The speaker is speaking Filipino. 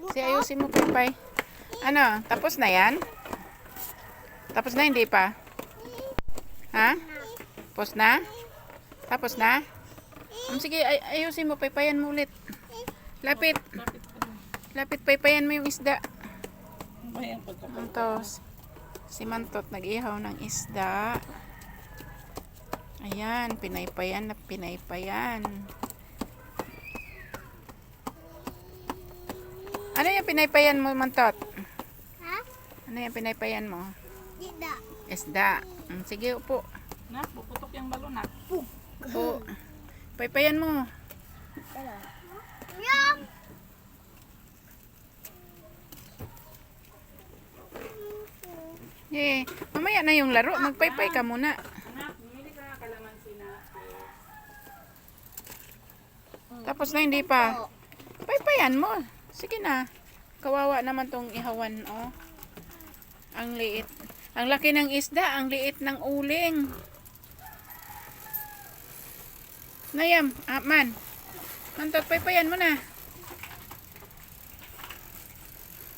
Si ayusin mo, Paypay. Ano, tapos na yan? Tapos na, hindi pa? Ha? Tapos na? Tapos na? Sige, ayusin mo, Paypayan mo ulit. Lapit. Lapit, Paypayan mo yung isda. Tapos, si Mantot nag-ihaw ng isda. Ayan, pinaypayan na pinaypayan. Ano yung pinaypayan mo, Mantot? Ha? Ano yung pinaypayan mo? Isda. Isda. Sige, upo. Nak, puputok yung balon, nak. Upo. Paypayan mo. Yum! Eh, mamaya na yung laro. Magpaypay ka muna. Anak, bumili ka kalamansi na. Tapos na, hindi pa. Paypayan mo. Sige na. Kawawa naman tong ihawan, oh. Ang liit. Ang laki ng isda, ang liit ng uling. Nayam, man. Mantot, paypayan mo na.